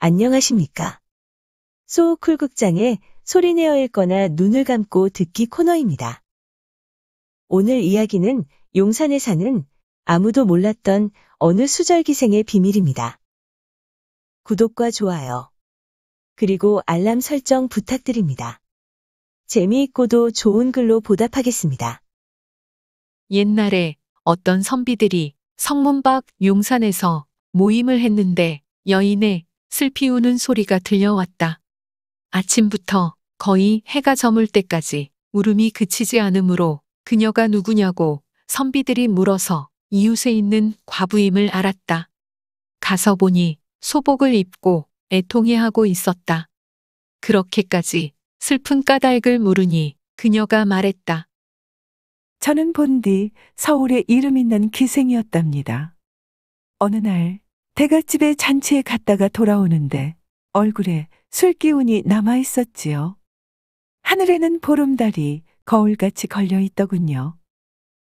안녕하십니까. 소쿨극장의 소리내어 읽거나 눈을 감고 듣기 코너입니다. 오늘 이야기는 용산에 사는 아무도 몰랐던 어느 수절기생의 비밀입니다. 구독과 좋아요, 그리고 알람 설정 부탁드립니다. 재미있고도 좋은 글로 보답하겠습니다. 옛날에 어떤 선비들이 성문 밖 용산에서 모임을 했는데 여인의 슬피 우는 소리가 들려왔다. 아침부터 거의 해가 저물 때까지 울음이 그치지 않으므로 그녀가 누구냐고 선비들이 물어서 이웃에 있는 과부임을 알았다. 가서 보니 소복을 입고 애통해하고 있었다. 그렇게까지 슬픈 까닭을 물으니 그녀가 말했다. 저는 본디 서울에 이름 있는 기생이었답니다. 어느 날 대갓집에 잔치에 갔다가 돌아오는데 얼굴에 술 기운이 남아 있었지요. 하늘에는 보름달이 거울같이 걸려 있더군요.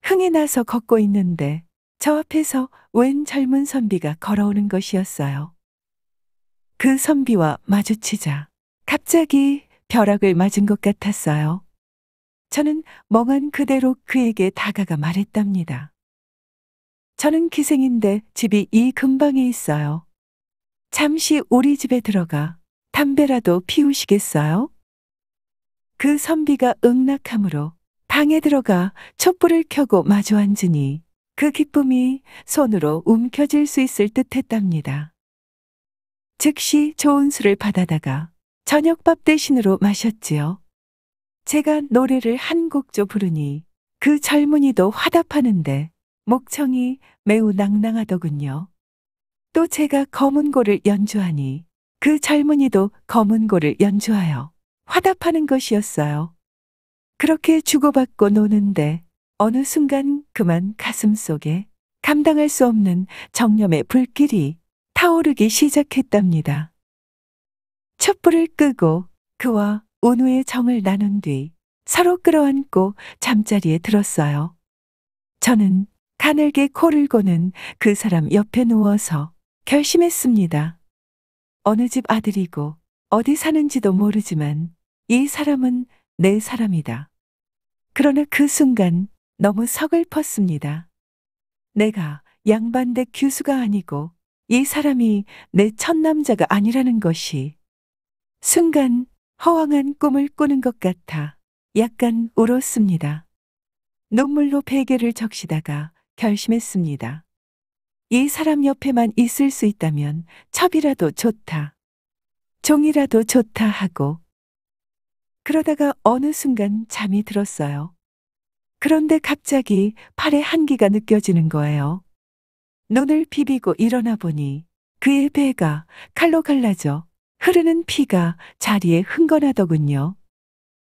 흥이 나서 걷고 있는데 저 앞에서 웬 젊은 선비가 걸어오는 것이었어요. 그 선비와 마주치자 갑자기 벼락을 맞은 것 같았어요. 저는 멍한 그대로 그에게 다가가 말했답니다. 저는 기생인데 집이 이 근방에 있어요. 잠시 우리 집에 들어가 담배라도 피우시겠어요? 그 선비가 응낙하므로 방에 들어가 촛불을 켜고 마주 앉으니 그 기쁨이 손으로 움켜쥘 수 있을 듯 했답니다. 즉시 좋은 술을 받아다가 저녁밥 대신으로 마셨지요. 제가 노래를 한 곡조 부르니 그 젊은이도 화답하는데 목청이 매우 낭낭하더군요. 또 제가 검은고를 연주하니 그 젊은이도 검은고를 연주하여 화답하는 것이었어요. 그렇게 주고받고 노는데 어느 순간 그만 가슴 속에 감당할 수 없는 정념의 불길이 타오르기 시작했답니다. 촛불을 끄고 그와 운후의 정을 나눈 뒤 서로 끌어안고 잠자리에 들었어요. 저는 가늘게 코를 고는 그 사람 옆에 누워서 결심했습니다. 어느 집 아들이고 어디 사는지도 모르지만 이 사람은 내 사람이다. 그러나 그 순간 너무 서글펐습니다. 내가 양반댁 규수가 아니고 이 사람이 내 첫남자가 아니라는 것이 순간 허황한 꿈을 꾸는 것 같아 약간 울었습니다. 눈물로 베개를 적시다가 결심했습니다. 이 사람 옆에만 있을 수 있다면 첩이라도 좋다. 종이라도 좋다 하고 그러다가 어느 순간 잠이 들었어요. 그런데 갑자기 팔에 한기가 느껴지는 거예요. 눈을 비비고 일어나 보니 그의 배가 칼로 갈라져 흐르는 피가 자리에 흥건하더군요.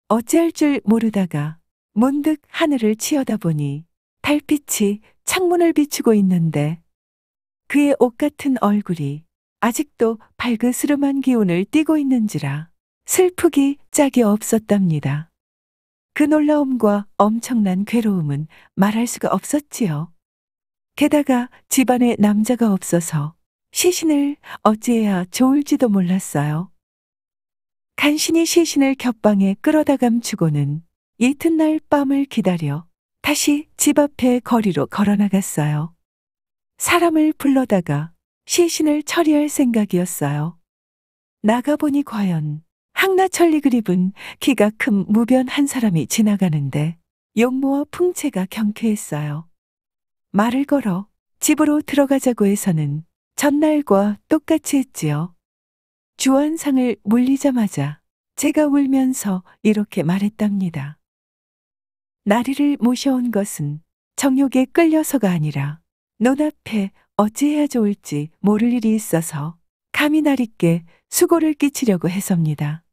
어찌할 줄 모르다가 문득 하늘을 치어다보니 달빛이 창문을 비추고 있는데 그의 옷 같은 얼굴이 아직도 발그스름한 기운을 띠고 있는지라 슬프기 짝이 없었답니다. 그 놀라움과 엄청난 괴로움은 말할 수가 없었지요. 게다가 집안에 남자가 없어서 시신을 어찌해야 좋을지도 몰랐어요. 간신히 시신을 겹방에 끌어다 감추고는 이튿날 밤을 기다려 다시 집 앞에 거리로 걸어나갔어요. 사람을 불러다가 시신을 처리할 생각이었어요. 나가보니 과연 항나천리 그립은 키가 큰 무변 한 사람이 지나가는데 용모와 풍채가 경쾌했어요. 말을 걸어 집으로 들어가자고 해서는 전날과 똑같이 했지요. 주안상을 물리자마자 제가 울면서 이렇게 말했답니다. 나리를 모셔온 것은 정욕에 끌려서가 아니라 눈앞에 어찌해야 좋을지 모를 일이 있어서 감히 나리께 수고를 끼치려고 해서입니다.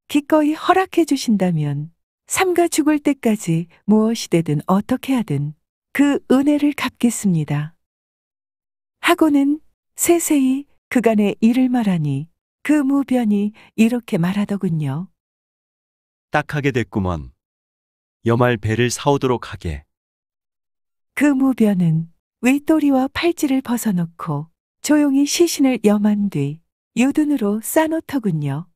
기꺼이 허락해 주신다면 삼가 죽을 때까지 무엇이 되든 어떻게 하든 그 은혜를 갚겠습니다. 하고는 세세히 그간의 일을 말하니 그 무변이 이렇게 말하더군요. 딱하게 됐구먼. 여말 배를 사오도록 하게. 그 무변은 윗도리와 팔찌를 벗어놓고 조용히 시신을 염한 뒤 유둔으로 싸놓더군요.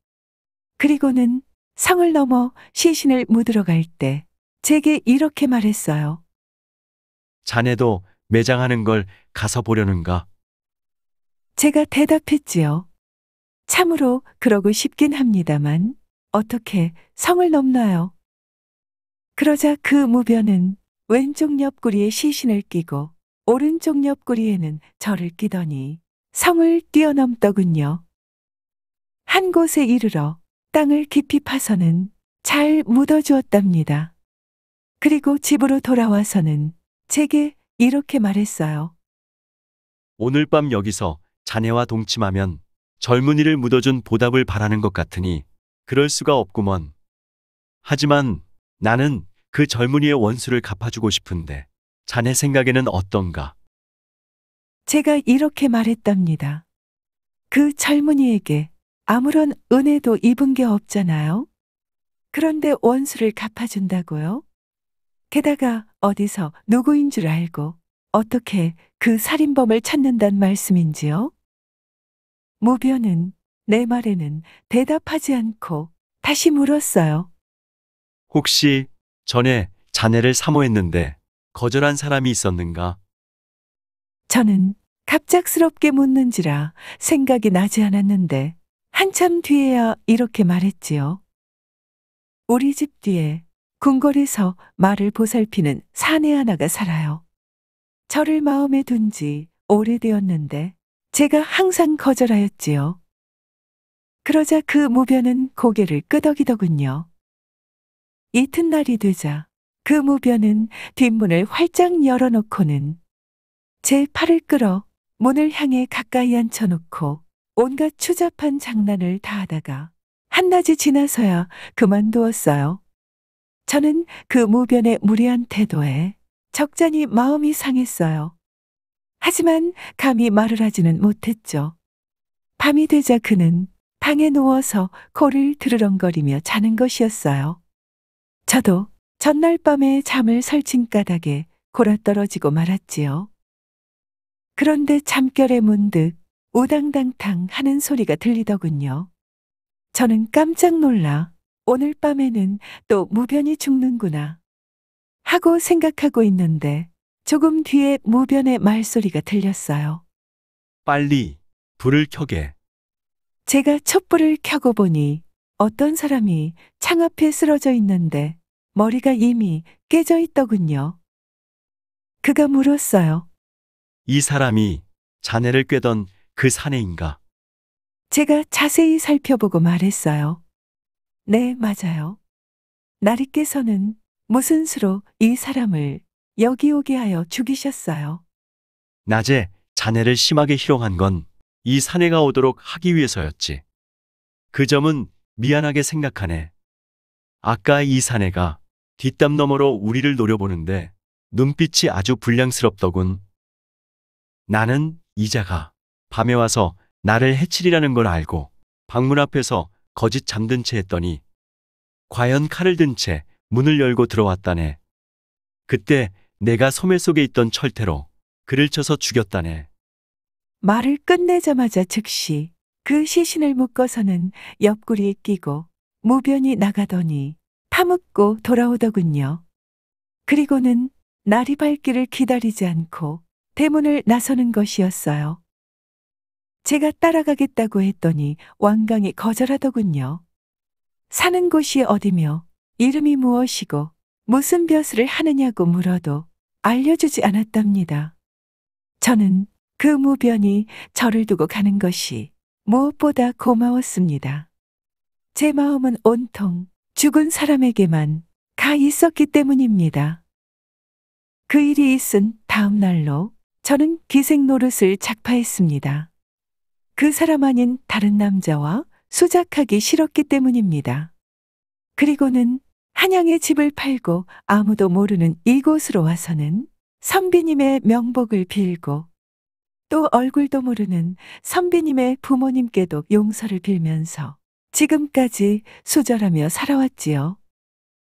그리고는 성을 넘어 시신을 묻으러 갈 때 제게 이렇게 말했어요. 자네도 매장하는 걸 가서 보려는가? 제가 대답했지요. 참으로 그러고 싶긴 합니다만 어떻게 성을 넘나요? 그러자 그 무변은 왼쪽 옆구리에 시신을 끼고 오른쪽 옆구리에는 저를 끼더니 성을 뛰어넘더군요. 한 곳에 이르러 땅을 깊이 파서는 잘 묻어주었답니다. 그리고 집으로 돌아와서는 제게 이렇게 말했어요. 오늘 밤 여기서 자네와 동침하면 젊은이를 묻어준 보답을 바라는 것 같으니 그럴 수가 없구먼. 하지만 나는 그 젊은이의 원수를 갚아주고 싶은데 자네 생각에는 어떤가? 제가 이렇게 말했답니다. 그 젊은이에게 아무런 은혜도 입은 게 없잖아요. 그런데 원수를 갚아준다고요? 게다가 어디서 누구인 줄 알고 어떻게 그 살인범을 찾는단 말씀인지요? 무변은 내 말에는 대답하지 않고 다시 물었어요. 혹시 전에 자네를 사모했는데 거절한 사람이 있었는가? 저는 갑작스럽게 묻는지라 생각이 나지 않았는데 한참 뒤에야 이렇게 말했지요. 우리 집 뒤에 궁궐에서 말을 보살피는 사내 하나가 살아요. 저를 마음에 둔 지 오래되었는데 제가 항상 거절하였지요. 그러자 그 무변은 고개를 끄덕이더군요. 이튿날이 되자 그 무변은 뒷문을 활짝 열어놓고는 제 팔을 끌어 문을 향해 가까이 앉혀놓고 온갖 추잡한 장난을 다 하다가 한낮이 지나서야 그만두었어요. 저는 그 무변의 무례한 태도에 적잖이 마음이 상했어요. 하지만 감히 말을 하지는 못했죠. 밤이 되자 그는 방에 누워서 코를 드르렁거리며 자는 것이었어요. 저도 전날 밤에 잠을 설친 까닭에 골아떨어지고 말았지요. 그런데 잠결에 문득 우당당탕 하는 소리가 들리더군요. 저는 깜짝 놀라 오늘 밤에는 또 무변이 죽는구나 하고 생각하고 있는데 조금 뒤에 무변의 말소리가 들렸어요. 빨리 불을 켜게. 제가 촛불을 켜고 보니 어떤 사람이 창 앞에 쓰러져 있는데 머리가 이미 깨져 있더군요. 그가 물었어요. 이 사람이 자네를 꿰던 그 사내인가? 제가 자세히 살펴보고 말했어요. 네, 맞아요. 나리께서는 무슨 수로 이 사람을 여기 오게 하여 죽이셨어요. 낮에 자네를 심하게 희롱한 건 이 사내가 오도록 하기 위해서였지. 그 점은 미안하게 생각하네. 아까 이 사내가 뒷담 너머로 우리를 노려보는데 눈빛이 아주 불량스럽더군. 나는 이자가 밤에 와서 나를 해치리라는 걸 알고 방문 앞에서 거짓 잠든 채 했더니 과연 칼을 든 채 문을 열고 들어왔다네. 그때 내가 소매 속에 있던 철퇴로 그를 쳐서 죽였다네. 말을 끝내자마자 즉시 그 시신을 묶어서는 옆구리에 끼고 무변이 나가더니 파묻고 돌아오더군요. 그리고는 날이 밝기를 기다리지 않고 대문을 나서는 것이었어요. 제가 따라가겠다고 했더니 완강히 거절하더군요. 사는 곳이 어디며 이름이 무엇이고 무슨 벼슬을 하느냐고 물어도 알려주지 않았답니다. 저는 그 무변이 저를 두고 가는 것이 무엇보다 고마웠습니다. 제 마음은 온통 죽은 사람에게만 가 있었기 때문입니다. 그 일이 있은 다음 날로 저는 기생 노릇을 작파했습니다. 그 사람 아닌 다른 남자와 수작하기 싫었기 때문입니다. 그리고는 한양의 집을 팔고 아무도 모르는 이곳으로 와서는 선비님의 명복을 빌고 또 얼굴도 모르는 선비님의 부모님께도 용서를 빌면서 지금까지 수절하며 살아왔지요.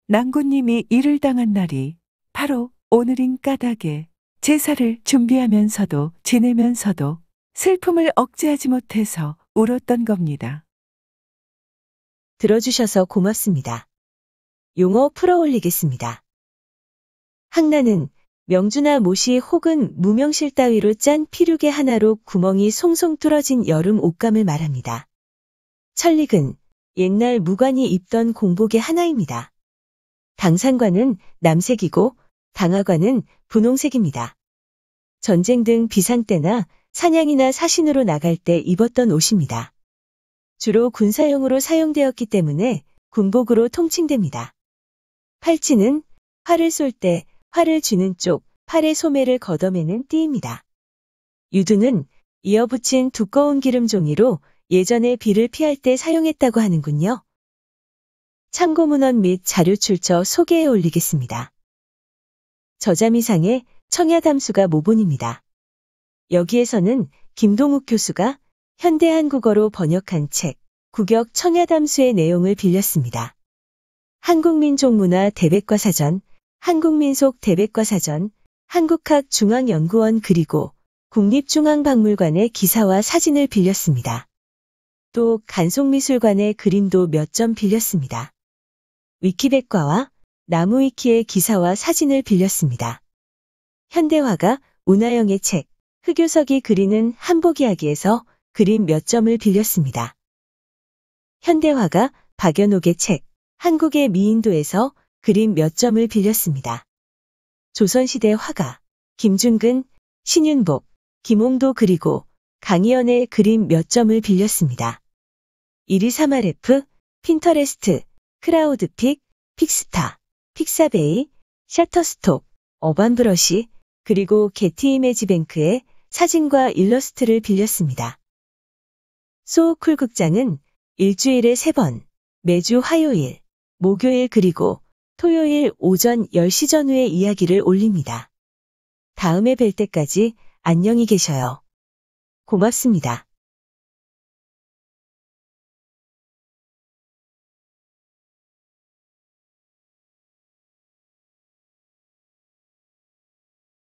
낭군님이 일을 당한 날이 바로 오늘인 까닭에 제사를 준비하면서도 지내면서도 슬픔을 억제하지 못해서 울었던 겁니다. 들어주셔서 고맙습니다. 용어 풀어 올리겠습니다. 항나는 명주나 모시 혹은 무명실 따위로 짠 피륙의 하나로 구멍이 송송 뚫어진 여름 옷감을 말합니다. 천릭은 옛날 무관이 입던 공복의 하나입니다. 당상관은 남색이고 당하관은 분홍색입니다. 전쟁 등 비상 때나 사냥이나 사신으로 나갈 때 입었던 옷입니다. 주로 군사용으로 사용되었기 때문에 군복으로 통칭됩니다. 팔찌는 활을 쏠 때 활을 쥐는 쪽 팔의 소매를 걷어매는 띠입니다. 유두는 이어붙인 두꺼운 기름 종이로 예전에 비를 피할 때 사용했다고 하는군요. 참고 문헌 및 자료 출처 소개해 올리겠습니다. 저자미상의 청야담수가 모본입니다. 여기에서는 김동욱 교수가 현대 한국어로 번역한 책 국역 청야담수의 내용을 빌렸습니다. 한국민족문화 대백과사전, 한국민속 대백과사전, 한국학중앙연구원 그리고 국립중앙박물관의 기사와 사진을 빌렸습니다. 또 간송미술관의 그림도 몇 점 빌렸습니다. 위키백과와 나무위키의 기사와 사진을 빌렸습니다. 현대화가 운하영의 책 흑요석이 그리는 한복이야기에서 그림 몇 점을 빌렸습니다. 현대화가 박연옥의 책 한국의 미인도에서 그림 몇 점을 빌렸습니다. 조선시대 화가 김준근, 신윤복, 김홍도 그리고 강희연의 그림 몇 점을 빌렸습니다. 1238F, 핀터레스트, 크라우드픽, 픽스타, 픽사베이, 셔터스톱, 어반브러시, 그리고 게티 이미지뱅크의 사진과 일러스트를 빌렸습니다. 소우쿨 극장은 일주일에 3번, 매주 화요일, 목요일 그리고 토요일 오전 10시 전후에 이야기를 올립니다. 다음에 뵐 때까지 안녕히 계셔요. 고맙습니다.